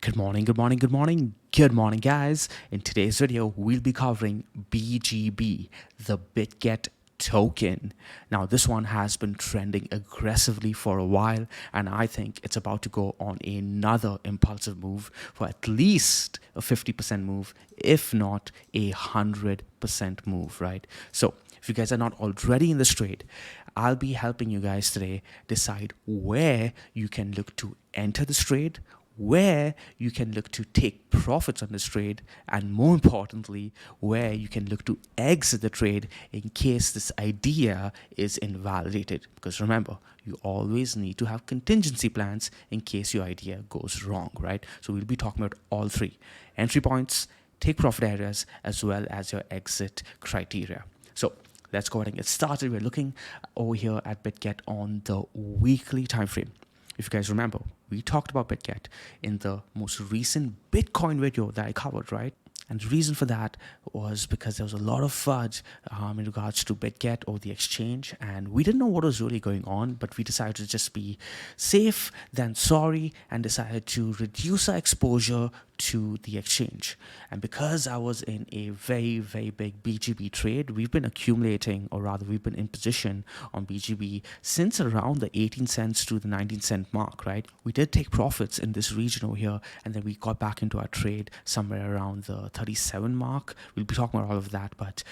Good morning, good morning, good morning, good morning, guys. In today's video, we'll be covering BGB, the Bitget token. Now, this one has been trending aggressively for a while, and I think it's about to go on another impulsive move for at least a 50% move, if not 100% move, right? So, if you guys are not already in this trade, I'll be helping you guys today decide where you can look to enter this trade, where you can look to take profits on this trade, and more importantly, where you can look to exit the trade in case this idea is invalidated. Because remember, you always need to have contingency plans in case your idea goes wrong, right? So we'll be talking about all three: entry points, take profit areas, as well as your exit criteria. So let's go ahead and get started. We're looking over here at Bitget on the weekly time frame. If you guys remember, we talked about Bitget in the most recent Bitcoin video that I covered, right? And the reason for that was because there was a lot of FUD in regards to Bitget or the exchange, and we didn't know what was really going on, but we decided to just be safe than sorry and decided to reduce our exposure to the exchange. And because I was in a very, very big BGB trade, we've been accumulating, or rather we've been in position on BGB since around the 18 cents to the 19-cent mark, right? We did take profits in this region over here, and then we got back into our trade somewhere around the 37 mark. We'll be talking about all of that, but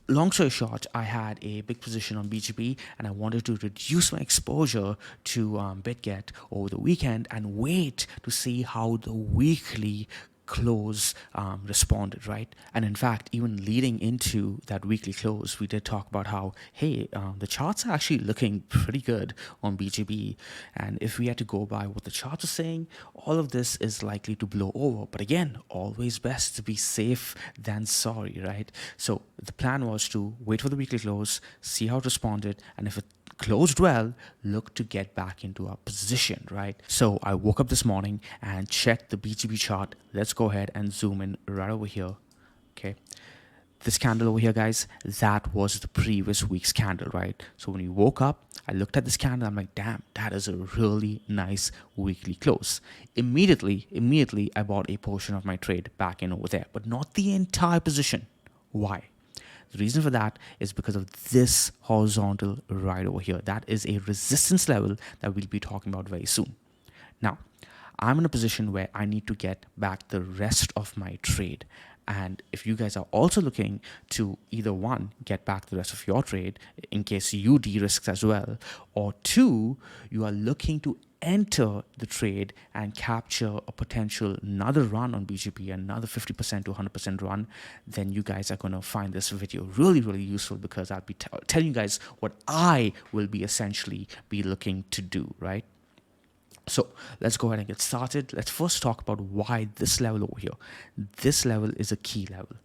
long story short, I had a big position on BGB and I wanted to reduce my exposure to Bitget over the weekend and wait to see how the weekly close responded, right? And in fact, even leading into that weekly close, we did talk about how, hey, the charts are actually looking pretty good on BGB. And if we had to go by what the charts are saying, all of this is likely to blow over. But again, always best to be safe than sorry, right? So the plan was to wait for the weekly close, see how it responded, and if it closed well, look to get back into our position, right? So I woke up this morning and checked the BGB chart. Let's go ahead and zoom in right over here. Okay, this candle over here, guys, that was the previous week's candle, right? So when we woke up, I looked at this candle, I'm like, damn, that is a really nice weekly close. Immediately I bought a portion of my trade back in over there, but not the entire position. Why? The reason for that is because of this horizontal right over here. That is a resistance level that we'll be talking about very soon. Now, I'm in a position where I need to get back the rest of my trade. And if you guys are also looking to either one, get back the rest of your trade in case you de-risk as well, or two, you are looking to enter the trade and capture a potential another run on BGB, another 50% to 100% run, then you guys are going to find this video really, really useful because I'll be telling you guys what I will be essentially be looking to do, right? So let's go ahead and get started. Let's first talk about why this level over here. This level is a key level.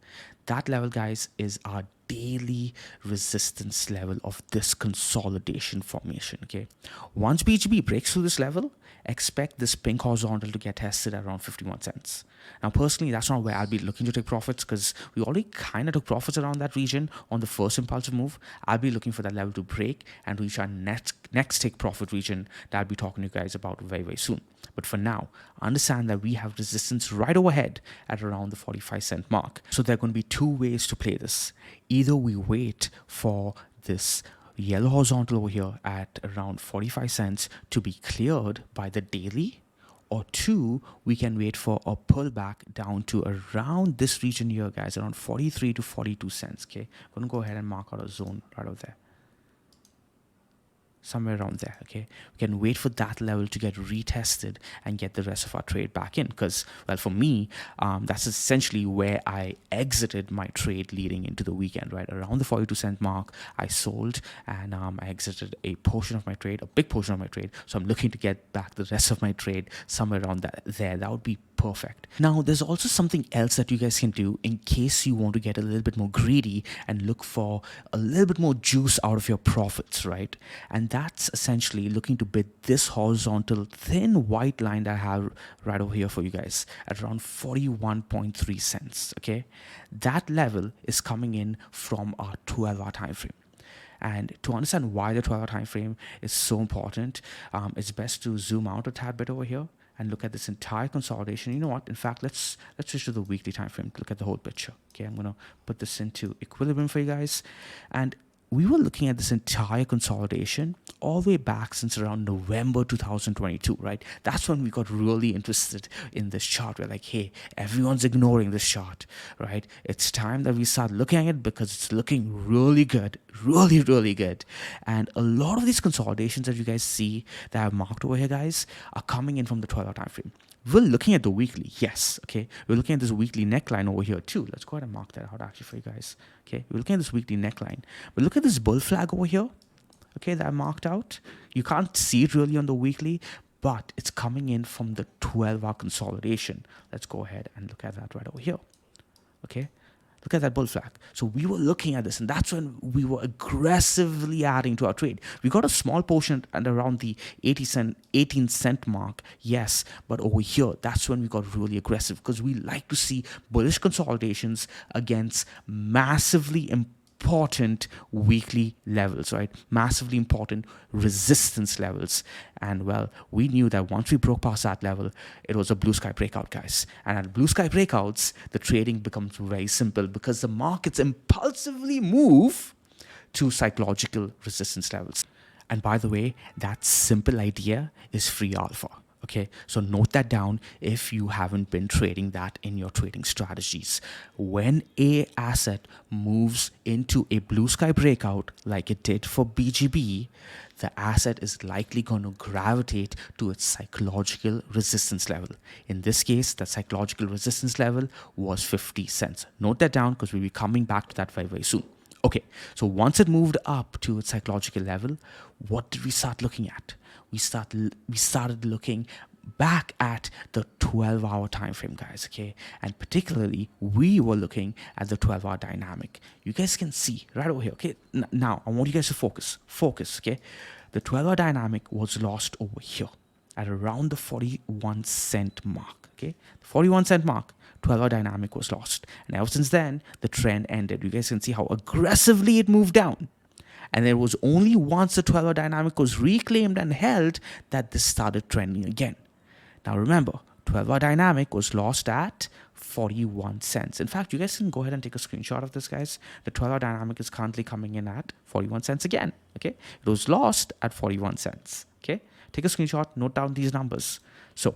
That level, guys, is our daily resistance level of this consolidation formation, okay? Once BGB breaks through this level, expect this pink horizontal to get tested at around 51 cents. Now, personally, that's not where I'll be looking to take profits because we already kind of took profits around that region on the first impulsive move. I'll be looking for that level to break and reach our next take profit region that I'll be talking to you guys about very, very soon. But for now, understand that we have resistance right overhead at around the 45-cent mark. So there are going to be two ways to play this. Either we wait for this yellow horizontal over here at around 45 cents to be cleared by the daily, or two, we can wait for a pullback down to around this region here, guys, around 43 to 42 cents. Okay, I'm going to go ahead and mark out a zone right over there. Somewhere around there, okay? We can wait for that level to get retested and get the rest of our trade back in because, well, for me, that's essentially where I exited my trade leading into the weekend, right? Around the 42-cent mark, I sold and I exited a portion of my trade, a big portion of my trade. So I'm looking to get back the rest of my trade somewhere around there. That would be perfect. Now, there's also something else that you guys can do in case you want to get a little bit more greedy and look for a little bit more juice out of your profits, right? And that's essentially looking to bid this horizontal thin white line that I have right over here for you guys at around 41.3 cents, okay? That level is coming in from our 12-hour time frame. And to understand why the 12-hour time frame is so important, it's best to zoom out a tad bit over here and look at this entire consolidation. You know what? In fact, let's switch to the weekly time frame to look at the whole picture. Okay, I'm gonna put this into equilibrium for you guys, and we were looking at this entire consolidation all the way back since around November 2022, right? That's when we got really interested in this chart. We're like, hey, everyone's ignoring this chart, right? It's time that we start looking at it because it's looking really good, really, really good. And a lot of these consolidations that you guys see that I've marked over here, guys, are coming in from the 12-hour time frame. We're looking at the weekly, yes, okay? We're looking at this weekly neckline over here too. Let's go ahead and mark that out actually for you guys, okay? We're looking at this weekly neckline. But look at this bull flag over here, okay, that I marked out. You can't see it really on the weekly, but it's coming in from the 12-hour consolidation. Let's go ahead and look at that right over here, okay? Look at that bull flag. So we were looking at this, and that's when we were aggressively adding to our trade. We got a small portion at around the 18 cent mark, yes, but over here, that's when we got really aggressive because we like to see bullish consolidations against massively important weekly levels, right? Massively important resistance levels. And well, we knew that once we broke past that level, it was a blue sky breakout, guys. And at blue sky breakouts, the trading becomes very simple because the markets impulsively move to psychological resistance levels. And by the way, that simple idea is free alpha. Okay, so note that down if you haven't been trading that in your trading strategies. When a asset moves into a blue sky breakout like it did for BGB, the asset is likely going to gravitate to its psychological resistance level. In this case, the psychological resistance level was 50 cents. Note that down because we'll be coming back to that very, very soon. Okay, so once it moved up to its psychological level, what did we start looking at? We started looking back at the 12-hour time frame, guys, okay? And particularly, we were looking at the 12-hour dynamic. You guys can see right over here, okay? Now, I want you guys to focus, okay? The 12-hour dynamic was lost over here at around the 41 cent mark, okay? The 41 cent mark. 12-hour dynamic was lost. And ever since then, the trend ended. You guys can see how aggressively it moved down. And it was only once the 12-hour dynamic was reclaimed and held that this started trending again. Now remember, 12-hour dynamic was lost at 41 cents. In fact, you guys can go ahead and take a screenshot of this, guys. The 12-hour dynamic is currently coming in at 41 cents again, okay? It was lost at 41 cents, okay? Take a screenshot, note down these numbers. So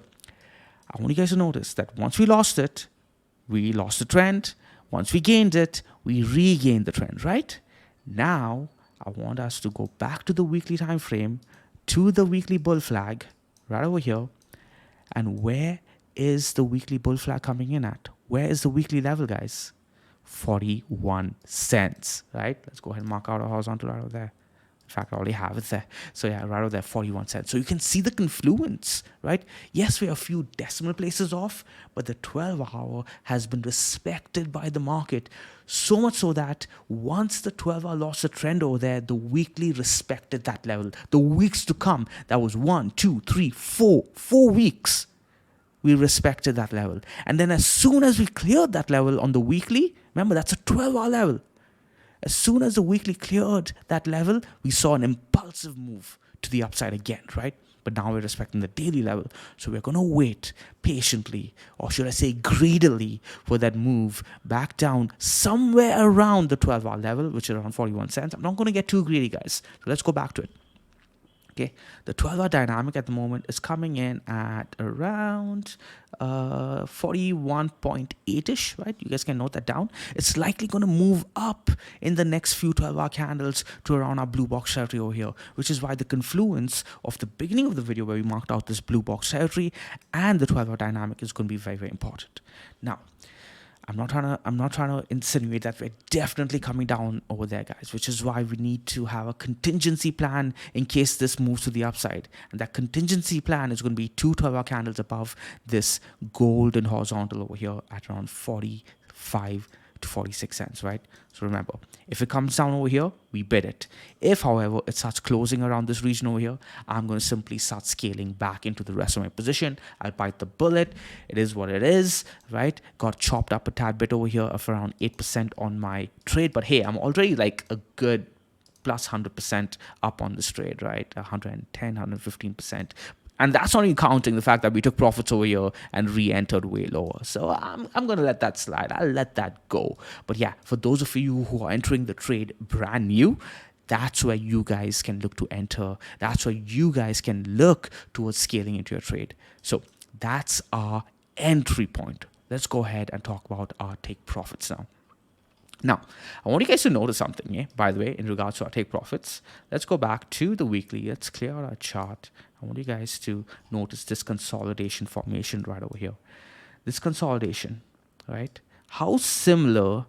I want you guys to notice that once we lost it, we lost the trend. Once we gained it, we regained the trend, right? Now, I want us to go back to the weekly time frame, to the weekly bull flag, right over here. And where is the weekly bull flag coming in at? Where is the weekly level, guys? 41 cents, right? Let's go ahead and mark out a horizontal right over there. In fact, I already have it there. So yeah, right over there, 41 cents. So you can see the confluence, right? Yes, we're a few decimal places off, but the 12-hour has been respected by the market. So much so that once the 12-hour lost the trend over there, the weekly respected that level. The weeks to come, that was 1, 2, 3, 4 weeks. We respected that level. And then as soon as we cleared that level on the weekly, remember that's a 12-hour level. As soon as the weekly cleared that level, we saw an impulsive move to the upside again, right? But now we're respecting the daily level. So we're going to wait patiently, or should I say greedily, for that move back down somewhere around the 12-hour level, which is around 41 cents. I'm not going to get too greedy, guys. So let's go back to it. Okay, the 12-hour dynamic at the moment is coming in at around 41.8-ish, right? You guys can note that down. It's likely going to move up in the next few 12-hour candles to around our blue box territory over here, which is why the confluence of the beginning of the video where we marked out this blue box territory and the 12-hour dynamic is going to be very, very important. Now, I'm not trying to insinuate that we're definitely coming down over there, guys, which is why we need to have a contingency plan in case this moves to the upside. And that contingency plan is going to be 2 12-hour candles above this golden horizontal over here at around 45 to 46 cents, right? So remember, if it comes down over here, we bid it. If, however, it starts closing around this region over here, I'm going to simply start scaling back into the rest of my position. I'll bite the bullet. It is what it is, right? Got chopped up a tad bit over here of around 8% on my trade. But hey, I'm already like a good plus 100% up on this trade, right? 110, 115%. And that's not even counting the fact that we took profits over here and re-entered way lower. So I'm going to let that slide. I'll let that go. But yeah, for those of you who are entering the trade brand new, that's where you guys can look to enter. That's where you guys can look towards scaling into your trade. So that's our entry point. Let's go ahead and talk about our take profits now. Now, I want you guys to notice something, by the way, in regards to our take profits. Let's go back to the weekly. Let's clear out our chart. I want you guys to notice this consolidation formation right over here. This consolidation, right? How similar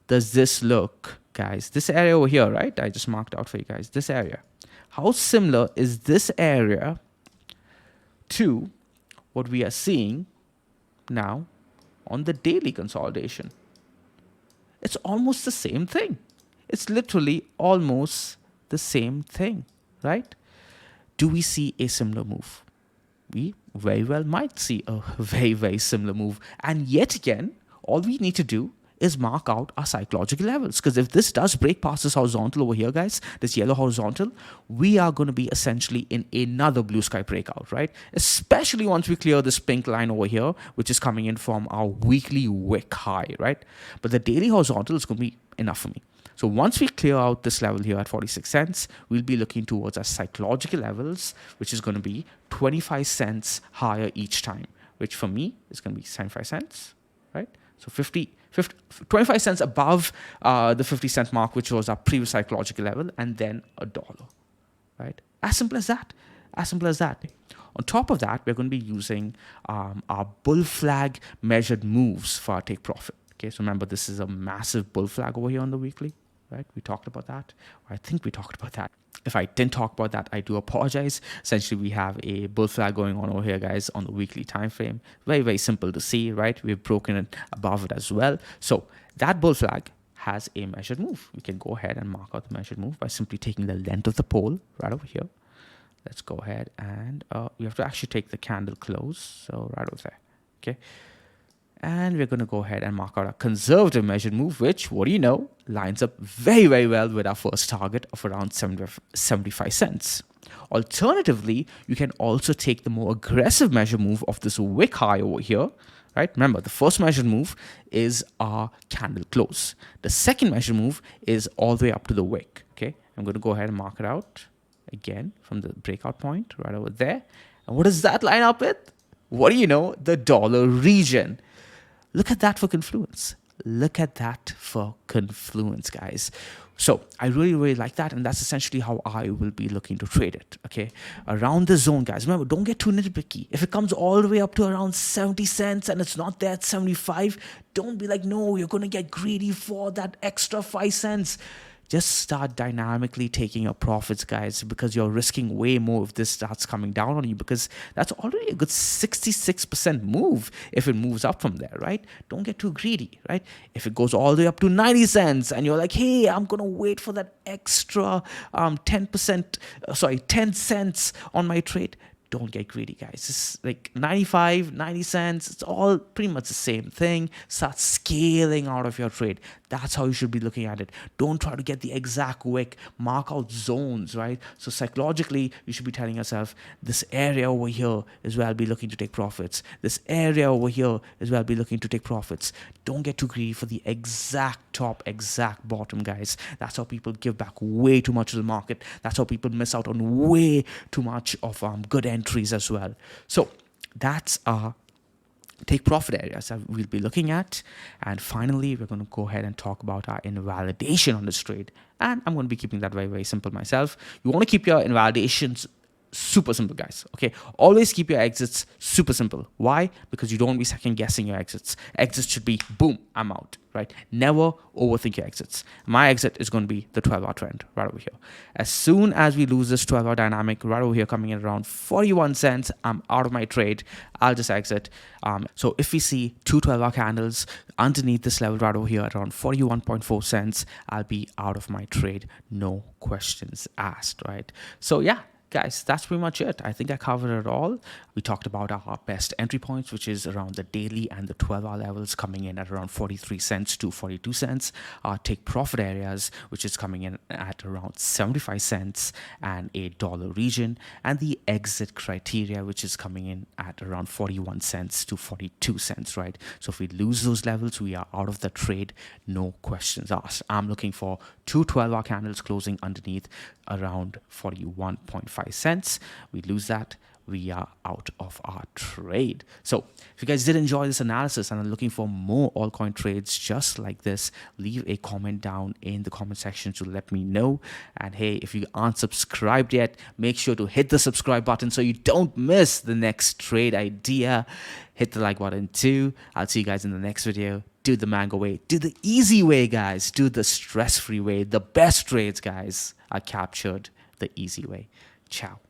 does this look, guys? This area over here, right? I just marked out for you guys. This area. How similar is this area to what we are seeing now on the daily consolidation? It's almost the same thing. It's literally almost the same thing, right? Do we see a similar move? We very well might see a very, very similar move. And yet again, all we need to do is mark out our psychological levels. Because if this does break past this horizontal over here, guys, this yellow horizontal, we are going to be essentially in another blue sky breakout, right? Especially once we clear this pink line over here, which is coming in from our weekly wick high, right? But the daily horizontal is going to be enough for me. So once we clear out this level here at 46 cents, we'll be looking towards our psychological levels, which is going to be 25 cents higher each time, which for me is going to be 75 cents, right? So 25 cents above the 50-cent mark, which was our previous psychological level, and then $1, right? As simple as that. As simple as that. On top of that, we're going to be using our bull flag measured moves for our take profit. Okay, so remember, this is a massive bull flag over here on the weekly, right? We talked about that. I think we talked about that. If I didn't talk about that, I do apologize. Essentially, we have a bull flag going on over here, guys, on the weekly time frame. Very, very simple to see, right? We've broken it above it as well. So that bull flag has a measured move. We can go ahead and mark out the measured move by simply taking the length of the pole right over here. Let's go ahead and we have to actually take the candle close. So right over there, okay? And we're going to go ahead and mark out a conservative measured move, which, what do you know, lines up very, very well with our first target of around 75 cents. Alternatively, you can also take the more aggressive measure move of this wick high over here, right? Remember, the first measured move is our candle close. The second measured move is all the way up to the wick, okay? I'm going to go ahead and mark it out again from the breakout point right over there. And what does that line up with? What do you know? The dollar region. Look at that for confluence. Look at that for confluence, guys. So I really, really like that. And that's essentially how I will be looking to trade it, okay? Around the zone, guys. Remember, don't get too nitpicky. If it comes all the way up to around 70 cents and it's not there at 75, don't be like, no, you're going to get greedy for that extra 5 cents. Just start dynamically taking your profits, guys, because you're risking way more if this starts coming down on you, because that's already a good 66% move if it moves up from there, right? Don't get too greedy, right? If it goes all the way up to 90 cents and you're like, hey, I'm going to wait for that extra 10 cents on my trade, don't get greedy, guys. It's like 95, 90 cents. It's all pretty much the same thing. Start scaling out of your trade. That's how you should be looking at it. Don't try to get the exact wick. Mark out zones, right? So psychologically, you should be telling yourself, this area over here is where I'll be looking to take profits. This area over here is where I'll be looking to take profits. Don't get too greedy for the exact top, exact bottom, guys. That's how people give back way too much to the market. That's how people miss out on way too much of good entries as well. So that's our take profit areas that we'll be looking at. And finally, we're going to go ahead and talk about our invalidation on this trade. And I'm going to be keeping that very, very simple myself. You want to keep your invalidations super simple, guys. Okay, always keep your exits super simple. Why? Because you don't want to be second guessing your exits. Exits should be boom, I'm out, right? Never overthink your exits. My exit is going to be the 12-hour trend right over here. As soon as we lose this 12-hour dynamic right over here coming in around 41 cents, I'm out of my trade. I'll just exit. So if we see two 12-hour candles underneath this level right over here at around 41.4 cents, I'll be out of my trade. No questions asked, right? So yeah, guys, that's pretty much it. I think I covered it all. We talked about our best entry points, which is around the daily and the 12-hour levels, coming in at around 43 cents to 42 cents. Our take profit areas, which is coming in at around 75 cents and $8 region, and the exit criteria, which is coming in at around 41 cents to 42 cents, right? So if we lose those levels, we are out of the trade, no questions asked. I'm looking for two 12-hour candles closing underneath around 41.5 cents. We lose that, we are out of our trade. So if you guys did enjoy this analysis and are looking for more altcoin trades just like this, leave a comment down in the comment section to let me know. And hey, if you aren't subscribed yet, make sure to hit the subscribe button so you don't miss the next trade idea. Hit the like button too. I'll see you guys in the next video. Do the mango way, do the easy way, guys, do the stress-free way. The best trades, guys, are captured the easy way. Ciao.